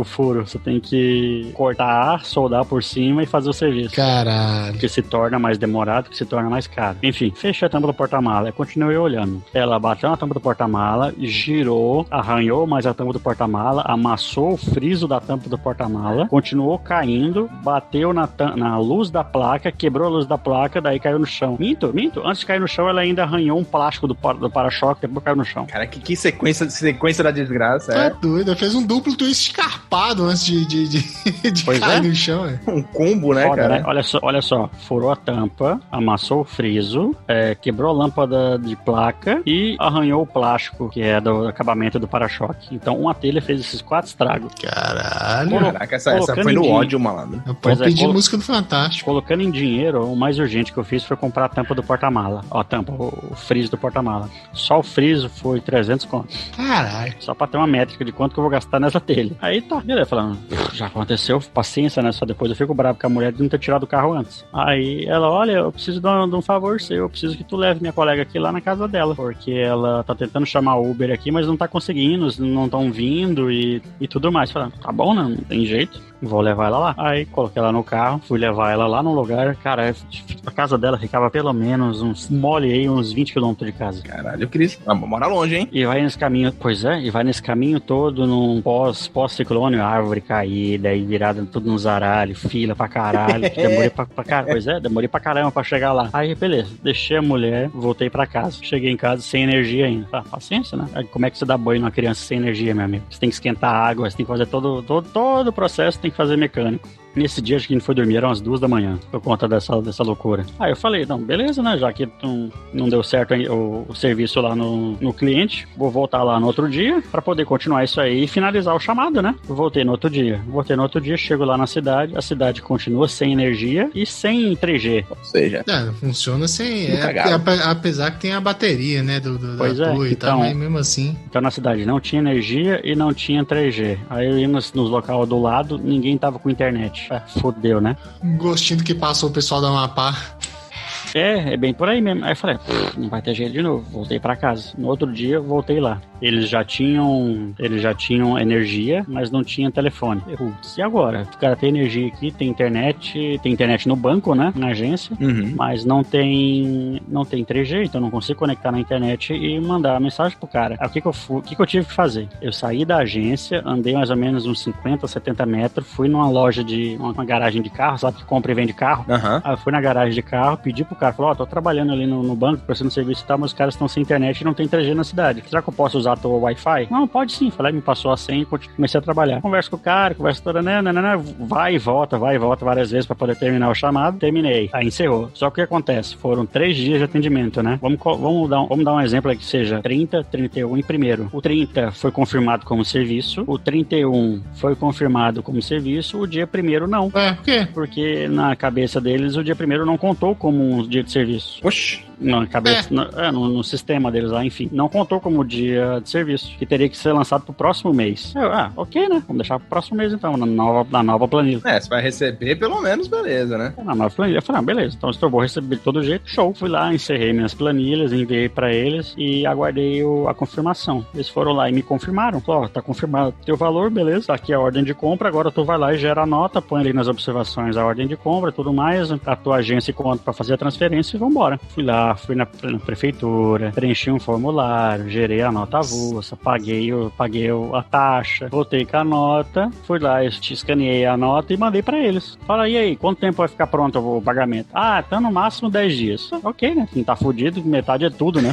furo. Você tem que cortar ar, soldar por cima e fazer o serviço. Caralho. Que se torna mais demorado, que se torna mais caro. Enfim, fechei a tampa do porta-mala. Eu continuei olhando. Ela bateu na tampa do porta-mala, girou, arranhou mais a tampa do porta-mala, amassou o friso da tampa do porta-mala, continuou caindo, bateu na luz da placa, quebrou a luz da placa, daí caiu no chão. Minto. Antes de cair no chão, ela ainda arranhou um plástico do para-choque, depois caiu no chão. Cara, que sequência da desgraça, Tá doido, fez um duplo twist escarpado antes de cair no chão. Um combo, né, cara? Né? Olha só, furou a tampa, amassou o friso, quebrou a lâmpada de placa e arranhou o plástico, que é do acabamento do para-choque. Então, uma telha fez esses 4 estragos. Caralho. Caraca, essa foi no ódio, malandro. Pode pedir música do Fantástico. Colocando em dinheiro, o mais urgente que eu fiz foi comprar a tampa do porta-mala. Ó, a tampa, o friso do porta-mala. Só o friso foi 300 conto. Caralho. Só pra ter uma métrica de quanto que eu vou gastar nessa telha. Aí tá, beleza, falando, já aconteceu, paciência, né? Só depois eu fico bravo com a mulher de não ter tirado o carro antes. Aí ela, olha, eu preciso de um favor seu, eu preciso que tu leve minha colega aqui lá na casa dela, porque ela tá tentando chamar o Uber aqui, mas não tá conseguindo, não estão vindo e tudo mais. Falando, tá bom, né? Não tem jeito. Vou levar ela lá. Aí coloquei ela no carro, fui levar ela lá no lugar. Cara, a casa dela ficava pelo menos uns 20 km de casa. Caralho, Cris, mora longe, hein? E vai nesse caminho, vai nesse caminho todo num pós-ciclone, árvore caída, aí virada tudo nos zaralhos, fila pra caralho. Demorei pra caralho. Demorei pra caramba pra chegar lá. Aí, beleza, deixei a mulher, voltei pra casa. Cheguei em casa sem energia ainda. Tá, paciência, né? Aí, como é que você dá banho numa criança sem energia, meu amigo? Você tem que esquentar a água, você tem que fazer todo o processo, tem que fazer mecânico. Nesse dia, acho que a gente foi dormir, eram umas 2 da manhã, por conta dessa loucura. Aí eu falei, não, beleza, né, já que não deu certo o serviço lá no cliente, vou voltar lá no outro dia, pra poder continuar isso aí e finalizar o chamado, né? Eu voltei no outro dia, chego lá na cidade, a cidade continua sem energia e sem 3G. Ou seja... funciona sem... apesar que tem a bateria, né, da torre e tal, mas mesmo assim... Então na cidade não tinha energia e não tinha 3G. Aí eu ia nos locais do lado, ninguém tava com internet. Fodeu, né? Gostinho do que passou o pessoal da Amapá. É bem por aí mesmo. Aí eu falei, não vai ter jeito de novo. Voltei pra casa. No outro dia, voltei lá. Eles já tinham energia, mas não tinha telefone. Putz, e agora? O cara tem energia aqui, tem internet no banco, né? Na agência, mas não tem 3G, então não consigo conectar na internet e mandar a mensagem pro cara. Aí o que eu tive que fazer? Eu saí da agência, andei mais ou menos uns 50, 70 metros, fui numa loja uma garagem de carro, sabe? Que compra e vende carro. Aí eu fui na garagem de carro, pedi pro cara, falou, tô trabalhando ali no banco, prestando serviço e tal, mas os caras estão sem internet e não tem 3G na cidade. Será que eu posso usar teu Wi-Fi? Não, pode sim. Falei, me passou a senha e comecei a trabalhar. Conversa com o cara, conversa toda, vai e volta várias vezes pra poder terminar o chamado. Terminei. Aí encerrou. Só que o que acontece? Foram 3 dias de atendimento, né? Vamos dar um exemplo aí que seja 30, 31 e 1º. O 30 foi confirmado como serviço, o 31 foi confirmado como serviço, o dia 1º não. Por quê? Porque na cabeça deles o dia 1º não contou como um dia de serviço. Oxi. Na cabeça, no sistema deles lá, enfim. Não contou como dia de serviço, que teria que ser lançado pro próximo mês. Ok, né? Vamos deixar pro próximo mês então, na nova planilha. Você vai receber pelo menos, beleza, né? Na nova planilha. Eu falei, beleza, então se eu vou receber de todo jeito, show. Fui lá, encerrei minhas planilhas, enviei pra eles e aguardei a confirmação. Eles foram lá e me confirmaram. Falaram, tá confirmado o teu valor, beleza, tá aqui a ordem de compra, agora tu vai lá e gera a nota, põe ali nas observações a ordem de compra, tudo mais, a tua agência conta pra fazer a transferência e vambora. Fui na prefeitura, preenchi um formulário, gerei a nota avulsa, paguei a taxa, voltei com a nota, fui lá, escaneei a nota e mandei pra eles. Fala, e aí, quanto tempo vai ficar pronto o pagamento? Tá no máximo 10 dias. Ok, né? Não tá fudido, metade é tudo, né?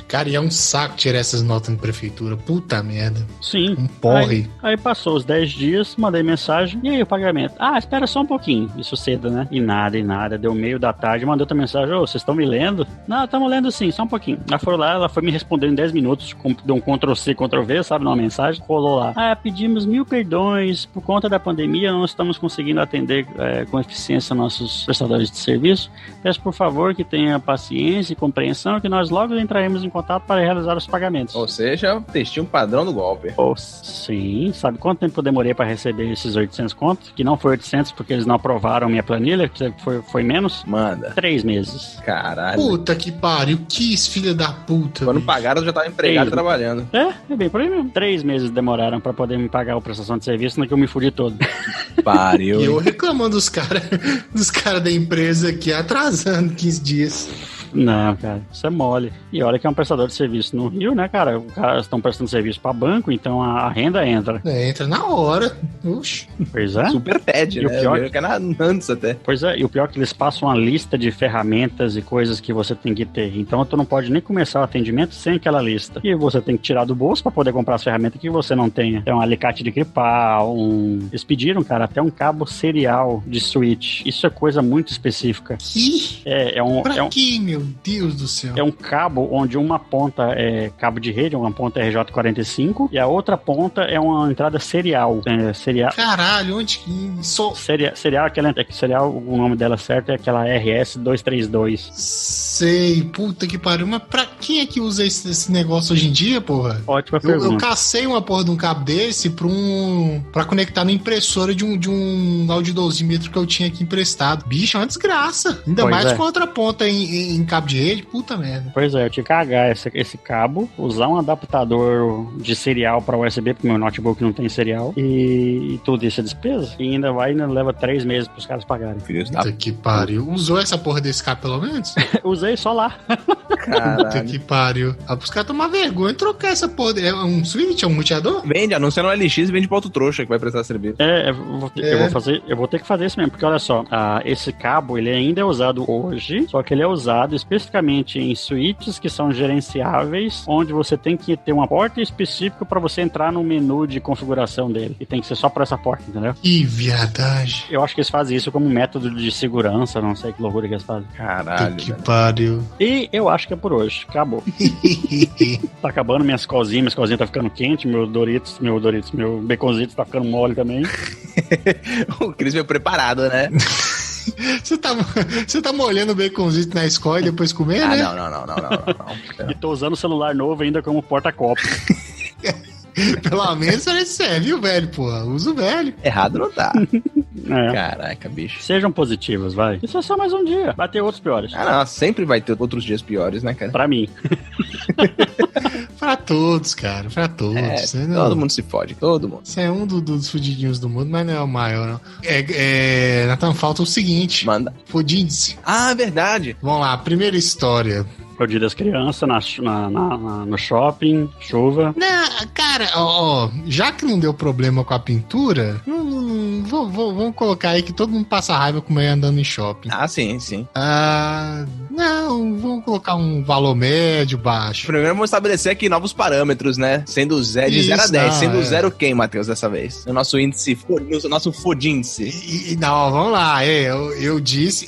Cara, e é um saco tirar essas notas na prefeitura. Puta merda. Sim. Um porre. Aí passou os 10 dias, mandei mensagem, e aí o pagamento? Espera só um pouquinho. Isso cedo, né? E nada. Deu meio da tarde, mandei outra mensagem, vocês estão me lendo? Não, estamos lendo sim, só um pouquinho. Ela foi lá, ela foi me respondendo em 10 minutos, deu um Ctrl-C, Ctrl-V, sabe, numa mensagem, rolou lá. Pedimos 1000 perdões, por conta da pandemia não estamos conseguindo atender com eficiência nossos prestadores de serviço. Peço por favor que tenha paciência e compreensão que nós logo entraremos em contato para realizar os pagamentos. Ou seja, testinho padrão do golpe. Sim, sabe quanto tempo eu demorei para receber esses 800 contos? Que não foi 800 porque eles não aprovaram minha planilha, que foi menos? Manda. 3 meses. Caralho. Puta que pariu, que filha da puta. Quando pagaram, eu já tava empregado trabalhando. É bem por aí mesmo. 3 meses demoraram pra poder me pagar a prestação de serviço, no que eu me fudi todo. Pariu. E eu reclamando dos caras da empresa aqui, atrasando 15 dias. Não, cara, isso é mole. E olha que é um prestador de serviço no Rio, né, cara? Os caras estão prestando serviço pra banco, então a renda entra. Entra na hora. Oxi. Pois é. Super pede, né? O pior que é antes até. Pois é, e o pior é que eles passam uma lista de ferramentas e coisas que você tem que ter. Então tu não pode nem começar o atendimento sem aquela lista. E você tem que tirar do bolso pra poder comprar as ferramentas que você não tenha. É um alicate de gripar, Eles pediram, cara, até um cabo serial de switch. Isso é coisa muito específica. Que? Pra que, meu Deus do céu? É um cabo onde uma ponta é cabo de rede, uma ponta é RJ45 e a outra ponta é uma entrada serial. Serial. Caralho, onde que... Serial, o nome dela certo é aquela RS232. Sei, puta que pariu. Mas pra quem é que usa esse negócio hoje em dia, porra? Ótima pergunta. Eu cacei uma porra de um cabo desse pra conectar na impressora de um audidosímetro que eu tinha aqui emprestado. Bicho, é uma desgraça. Ainda mais com a outra ponta em cabo de rede, puta merda. Pois é, eu tive que cagar esse cabo, usar um adaptador de serial pra USB, porque meu notebook não tem serial, e tudo isso é despesa. E ainda leva 3 meses pros caras pagarem. Puta que pariu. Usou essa porra desse cabo pelo menos? Usei só lá. Caralho. Puta que pariu. Pros caras tomar vergonha e trocar essa porra. É um switch? É um multiador? Vende, anuncia no LX e vende pra outro trouxa que vai prestar serviço. Eu vou ter que fazer isso mesmo, porque olha só, esse cabo, ele ainda é usado hoje, só que ele é usado especificamente em switches que são gerenciáveis, onde você tem que ter uma porta específica para você entrar no menu de configuração dele. E tem que ser só por essa porta, entendeu? Que viadagem. Eu acho que eles fazem isso como método de segurança, não sei que loucura que eles fazem. Caralho. Que pariu. E eu acho que é por hoje. Acabou. Tá acabando minhas cozinhas tá ficando quente, meu baconzito tá ficando mole também. O Cris veio preparado, né? Você tá molhando o baconzito na escola e depois comer, né? Não. E tô usando o celular novo ainda como porta-copo. Pelo menos parece ser, viu, velho, porra? Usa o velho. Errado não tá. É. Caraca, bicho. Sejam positivos, vai. Isso é só mais um dia. Vai ter outros piores. Não, sempre vai ter outros dias piores, né, cara? Pra mim. Pra todos, cara. Pra todos. Todo mundo se fode, todo mundo. Você é um dos fudidinhos do mundo, mas não é o maior, não. Nathan, falta o seguinte. Manda. Fodinhos. Ah, verdade. Vamos lá, primeira história. O dia das crianças, no shopping, chuva. Não, cara, já que não deu problema com a pintura, vamos colocar aí que todo mundo passa raiva com ele andando em shopping. Ah, sim, sim. Não, vamos colocar um valor médio, baixo. Primeiro vamos estabelecer aqui novos parâmetros, né? Sendo de 0 a 10. Sendo 0 quem, Matheus, dessa vez? O nosso índice, o nosso fodíndice. Não, vamos lá. Eu disse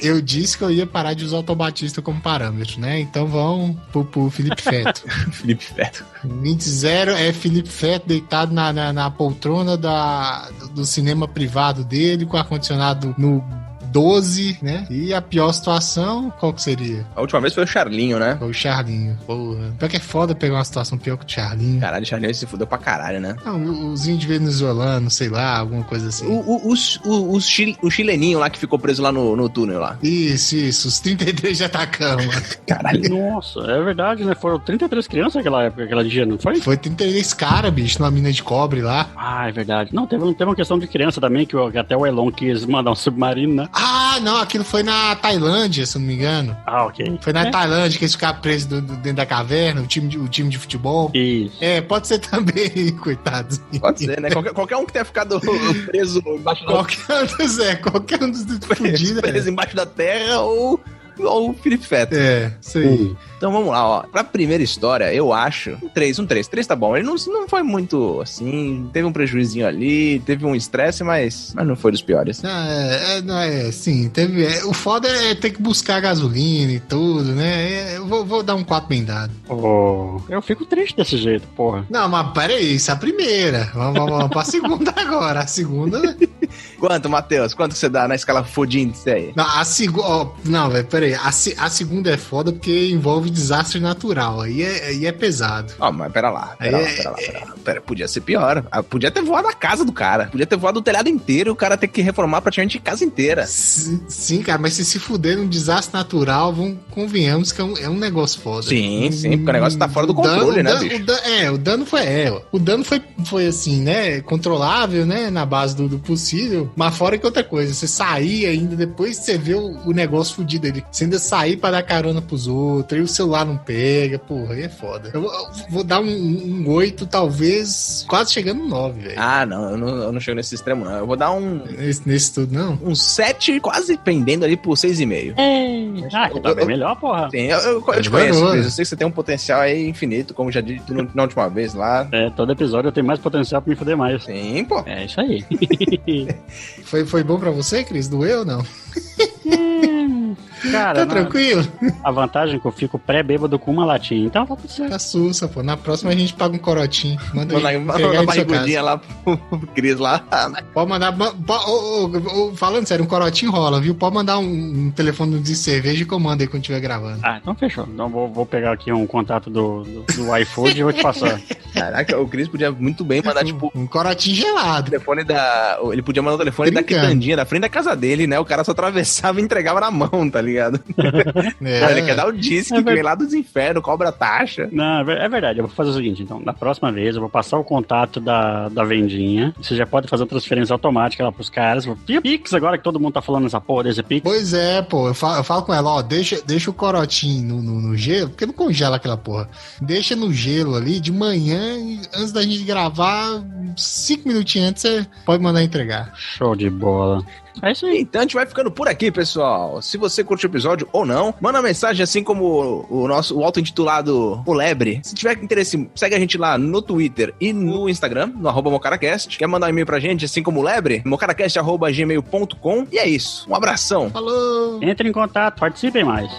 que eu ia parar de usar o automatista como parâmetro, né? Então vamos pro Felipe Feto. Felipe Feto. 20 é Felipe Feto deitado na poltrona do cinema privado dele, com ar-condicionado no 12, né? E a pior situação, qual que seria? A última vez foi o Charlinho, né? Foi o Charlinho. Porra. Pior que é foda pegar uma situação pior que o Charlinho. Caralho, o Charlinho se fudeu pra caralho, né? Não, os índios venezuelanos, sei lá, alguma coisa assim. O chileninho lá que ficou preso lá no túnel lá. Isso, os 33 de Atacama. Caralho. Nossa, é verdade, né? Foram 33 crianças naquela época, aquela dia, não foi? Foi 33 caras, bicho, numa mina de cobre lá. Ah, é verdade. Não, teve uma questão de criança também, que até o Elon quis mandar um submarino, né? Ah, não, aquilo foi na Tailândia, se eu não me engano. Ah, ok. Foi na Tailândia que eles ficaram presos dentro da caverna, o time de futebol. Isso. Pode ser também, coitados. Pode ser, né? Qualquer um que tenha ficado preso embaixo da Qualquer um dos fudidos. Preso embaixo da terra ou o Felipe Feto. Isso aí. Então vamos lá, ó. Pra primeira história, eu acho um 3. 3 tá bom. Ele não foi muito assim, teve um prejuízinho ali, teve um estresse, mas não foi dos piores. Sim, teve. O foda é ter que buscar gasolina e tudo, né? Eu vou dar um 4 bem dado. Eu fico triste desse jeito, porra. Não, mas peraí, isso é a primeira. Vamos pra segunda agora. A segunda. Quanto, Matheus? Quanto que você dá na escala fodíndice aí? Não, a segunda. Não, velho, peraí. A segunda é foda porque envolve desastre natural. Aí é pesado. Mas pera lá. Podia ser pior. Podia ter voado a casa do cara. Podia ter voado o telhado inteiro e o cara ter que reformar praticamente a casa inteira. Sim, cara, mas se fuder num desastre natural, convenhamos que é um negócio foda. Sim, porque o negócio tá fora do controle, né, bicho? O dano foi assim, né? Controlável, né? Na base do possível. Mas fora que outra coisa, você sair ainda, depois que você vê o negócio fudido ali, você ainda sair pra dar carona pros outros, aí o celular não pega, porra, aí é foda. Eu vou dar um 8, talvez, quase chegando no 9, velho. Ah, não, eu não chego nesse extremo, não. Eu vou dar um... Nesse tudo, não? Um 7, quase pendendo ali por 6,5. Que tá bem melhor, porra. Sim, eu te conheço, Cris. Eu sei que você tem um potencial aí infinito, como já disse na última vez lá. Todo episódio eu tenho mais potencial pra me fuder mais. Sim, pô. É isso aí. Foi bom pra você, Cris? Doeu ou não? Cara, tá tranquilo? A vantagem é que eu fico pré-bêbado com uma latinha, então tá tudo certo. Tá sussa, pô. Na próxima a gente paga um corotinho. Manda uma barrigudinha lá pro Cris lá. Pode mandar... falando sério, um corotinho rola, viu? Pode mandar um telefone de cerveja que eu mando aí quando estiver gravando. Então fechou. Então vou pegar aqui um contato do iFood e vou te passar. Caraca, o Cris podia muito bem mandar, tipo... Um corotinho gelado. Ele podia mandar o telefone da quitandinha, da frente da casa dele, né? O cara só atravessava e entregava na mão, tá ligado? Ele quer dar o disque que vem lá dos infernos, cobra taxa. Não, é verdade. Eu vou fazer o seguinte, então. Na próxima vez, eu vou passar o contato da vendinha. Você já pode fazer a transferência automática lá pros caras. Pix, agora que todo mundo tá falando essa porra desse Pix. Pois é, pô. Eu falo com ela, deixa o corotinho no gelo, porque não congela aquela porra. Deixa no gelo ali de manhã, antes da gente gravar, 5 minutinhos antes, você pode mandar entregar. Show de bola. É isso aí. Então a gente vai ficando por aqui, pessoal. Se você curtiu o episódio ou não, manda uma mensagem assim como o auto-intitulado O Lebre. Se tiver interesse, segue a gente lá no Twitter e no Instagram, no @mocaracast. Quer mandar um e-mail pra gente, assim como o Lebre? mocaracast@gmail.com. E é isso. Um abração. Falou! Entre em contato, participem mais.